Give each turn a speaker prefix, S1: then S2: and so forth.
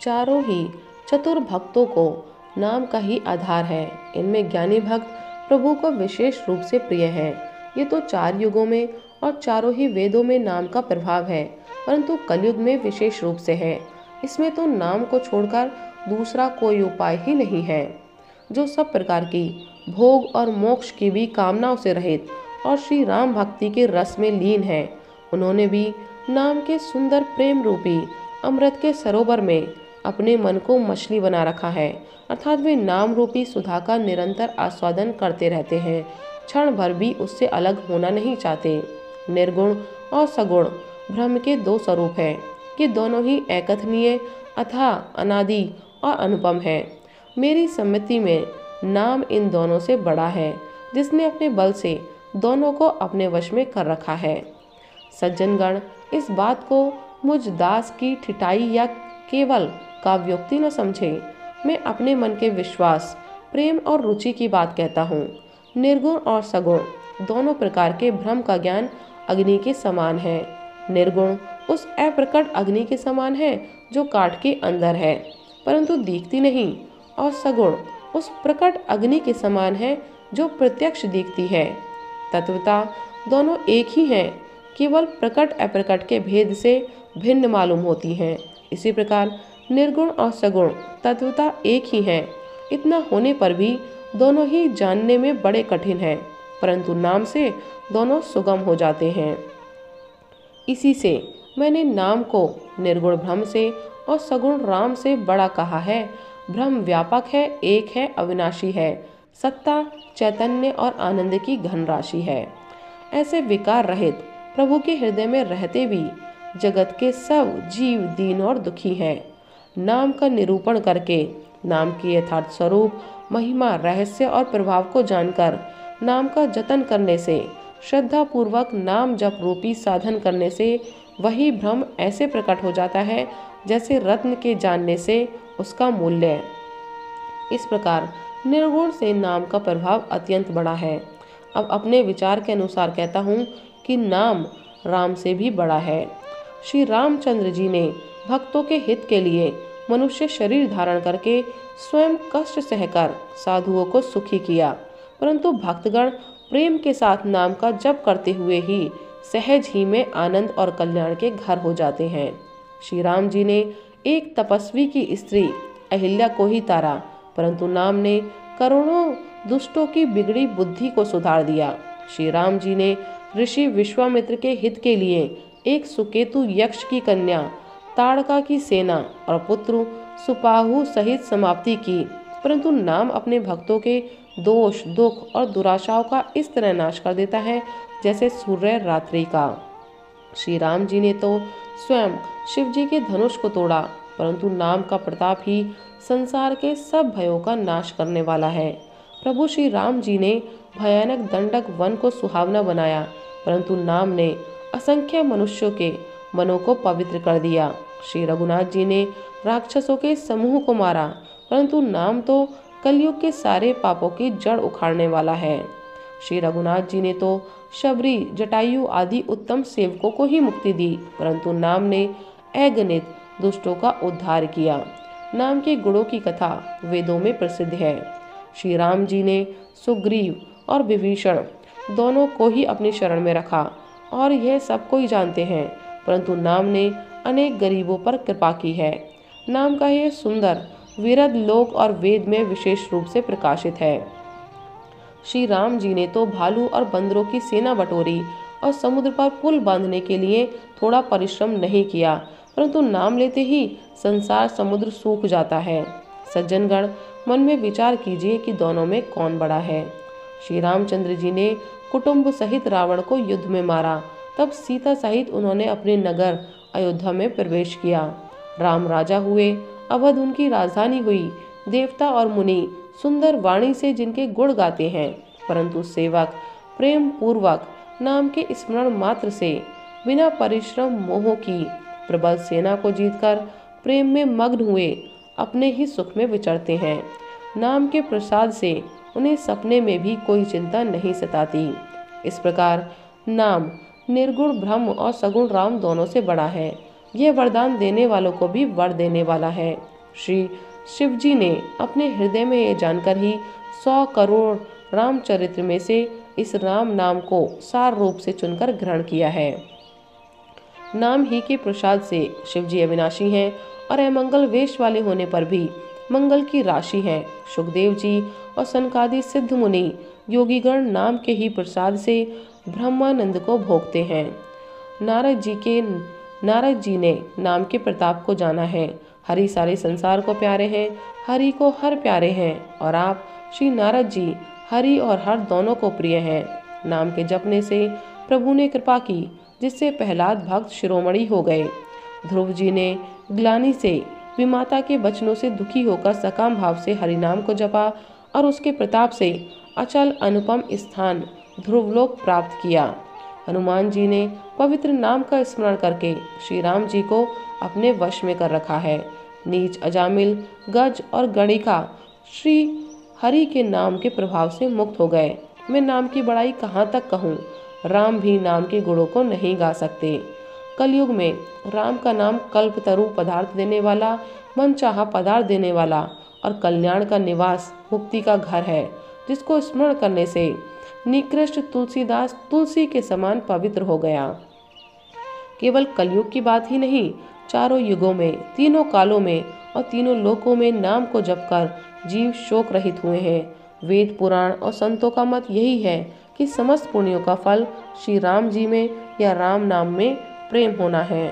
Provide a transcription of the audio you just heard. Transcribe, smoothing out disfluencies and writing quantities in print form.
S1: चारों ही चतुर भक्तों को नाम का ही आधार है। इनमें ज्ञानी भक्त प्रभु को विशेष रूप से प्रिय है। ये तो 4 युगों में और चारों ही वेदों में नाम का प्रभाव है, परंतु कलयुग में विशेष रूप से है। इसमें तो नाम को छोड़कर दूसरा कोई उपाय ही नहीं है। जो सब प्रकार की भोग और मोक्ष की भी कामनाओं से रहित और श्री राम भक्ति के रस में लीन है, उन्होंने भी नाम के सुंदर प्रेम रूपी अमृत के सरोवर में अपने मन को मछली बना रखा है। अर्थात वे नाम रूपी सुधा का निरंतर आस्वादन करते रहते हैं, क्षण भर भी उससे अलग होना नहीं चाहते। निर्गुण और सगुण ब्रह्म के 2 स्वरूप हैं कि दोनों ही एकथनीय अथाह अनादि और अनुपम है। मेरी सम्मति में नाम इन दोनों से बड़ा है, जिसने अपने बल से दोनों को अपने वश में कर रखा है। सज्जनगण इस बात को मुझ दास की ठिठाई या केवल काव्योक्ति न समझे। मैं अपने मन के विश्वास, प्रेम और रुचि की बात कहता हूँ। निर्गुण और सगुण दोनों प्रकार के ब्रह्म का ज्ञान अग्नि के समान है। निर्गुण उस अप्रकट अग्नि के समान है जो काठ के अंदर है परंतु दिखती नहीं, और सगुण उस प्रकट अग्नि के समान है जो प्रत्यक्ष दिखती है। तत्वता दोनों एक ही हैं, केवल प्रकट अप्रकट के भेद से भिन्न मालूम होती हैं। इसी प्रकार निर्गुण और सगुण तत्वता एक ही हैं। इतना होने पर भी दोनों ही जानने में बड़े कठिन हैं, परंतु नाम से दोनों सुगम हो जाते हैं। इसी से मैंने नाम को निर्गुण ब्रह्म से और सगुण राम से बड़ा कहा है। ब्रह्म व्यापक है, एक है, अविनाशी है, सत्ता, चैतन्य और आनंद की घन राशि है। ऐसे विकार रहित प्रभु के हृदय में रहते भी जगत के सब जीव दीन और दुखी हैं। नाम का निरूपण करके, नाम के यथार्थ स्वरूप, महिमा, रहस्य और प्रभाव को जानकर नाम का जतन करने से, श्रद्धा पूर्वक नाम जप रूपी साधन करने से वही ब्रह्म ऐसे प्रकट हो जाता है जैसे रत्न के जानने से उसका मूल्य। इस प्रकार निर्गुण से नाम का प्रभाव अत्यंत बड़ा है। अब अपने विचार के अनुसार कहता हूँ कि नाम राम से भी बड़ा है। श्री रामचंद्र जी ने भक्तों के हित के लिए मनुष्य शरीर धारण करके स्वयं कष्ट सहकर साधुओं को सुखी किया, परंतु भक्तगण प्रेम के साथ नाम का जप करते हुए ही सहज ही में आनंद और कल्याण के घर हो जाते हैं। श्री राम जी ने एक तपस्वी की स्त्री अहिल्या को ही तारा, परंतु नाम ने करोड़ों दुष्टों की बिगड़ी बुद्धि को सुधार दिया। श्री राम जी ने ऋषि विश्वामित्र के हित के लिए एक सुकेतु यक्ष की कन्या ताड़का की सेना और पुत्र सुपाहु सहित समाप्ति की, परंतु नाम अपने भक्तों के दोष, दुख और दुराशाओं का इस तरह नाश कर देता है जैसे सूर्य रात्रि का। श्री राम जी ने तो स्वयं शिव जी के धनुष को तोड़ा, परंतु नाम का प्रताप ही संसार के सब भयों का नाश करने वाला है। प्रभु श्री राम जी ने भयानक दंडक वन को सुहावना बनाया, परंतु नाम ने असंख्य मनुष्यों के मनों को पवित्र कर दिया। श्री रघुनाथ जी ने राक्षसों के समूह को मारा, परंतु नाम तो कलयुग के सारे पापों की जड़ उखाड़ने वाला है। श्री रघुनाथ जी ने तो शबरी, जटायु आदि उत्तम सेवकों को ही मुक्ति दी, परंतु नाम ने अगणित दुष्टों का उद्धार किया। नाम के गुणों की कथा वेदों में प्रसिद्ध है। श्री राम जी ने सुग्रीव और विभीषण दोनों को ही अपनी शरण में रखा और यह सब कोई जानते हैं, परंतु नाम ने अनेक गरीबों पर कृपा की है। नाम का यह सुंदर विरध लोक और वेद में विशेष रूप से प्रकाशित है। श्री राम जी ने तो भालू और बंदरों की सेना बटोरी और समुद्र पर पुल बांधने के लिए थोड़ा परिश्रम नहीं किया, परंतु नाम लेते ही संसार समुद्र सूख जाता है। सज्जनगण मन में विचार कीजिए कि दोनों में कौन बड़ा है। श्री रामचंद्र जी ने कुटुंब सहित रावण को युद्ध में मारा, तब सीता सहित उन्होंने अपने नगर अयोध्या में प्रवेश किया। राम राजा हुए, अवध उनकी राजधानी हुई। देवता और मुनि सुंदर वाणी से जिनके गुण गाते हैं, परंतु सेवक प्रेम पूर्वक नाम के स्मरण मात्र से बिना परिश्रम मोह की प्रबल सेना को जीतकर प्रेम में मग्न हुए अपने ही सुख में विचरते हैं। नाम के प्रसाद से उन्हें सपने में भी कोई चिंता नहीं सताती। इस प्रकार नाम निर्गुण ब्रह्म और सगुण राम दोनों से बड़ा है। यह वरदान देने वालों को भी वर देने वाला है। श्री शिव जी ने अपने हृदय में ये जानकर ही 100 करोड़ रामचरित्र में से इस राम नाम को सार रूप से चुनकर ग्रहण किया है। नाम ही के प्रसाद से शिव जी अविनाशी हैं और अमंगल वेश वाले होने पर भी मंगल की राशि हैं। सुखदेव जी और सनकादि सिद्ध मुनि योगीगण नाम के ही प्रसाद से ब्रह्मानंद को भोगते हैं। नारद जी ने नाम के प्रताप को जाना है। हरि सारे संसार को प्यारे हैं, हरि को हर प्यारे हैं, और आप श्री नारद जी हरि और हर दोनों को प्रिय हैं। नाम के जपने से प्रभु ने कृपा की, जिससे प्रहलाद भक्त शिरोमणि हो गए। ध्रुव जी ने ग्लानि से विमाता के वचनों से दुखी होकर सकाम भाव से हरिनाम को जपा और उसके प्रताप से अचल अनुपम स्थान ध्रुवलोक प्राप्त किया। हनुमान जी ने पवित्र नाम का स्मरण करके श्री राम जी को अपने वश में कर रखा है। नीच, अजामिल, गज और गणिका श्री हरि के नाम के प्रभाव से मुक्त हो गए। मैं नाम की बड़ाई कहाँ तक कहूँ, राम भी नाम के गुणों को नहीं गा सकते। कलयुग में राम का नाम कल्पतरु पदार्थ देने वाला, मनचाहा पदार्थ देने वाला और कल्याण का निवास, मुक्ति का घर है, जिसको स्मरण करने से निकृष्ट तुलसीदास तुलसी के समान पवित्र हो गया। केवल कलयुग की बात ही नहीं, चारों युगों में, तीनों कालों में और तीनों लोकों में नाम को जपकर जीव शोक रहित हुए हैं। वेद, पुराण और संतों का मत यही है कि समस्त पुण्यों का फल श्री राम जी में या राम नाम में प्रेम होना है।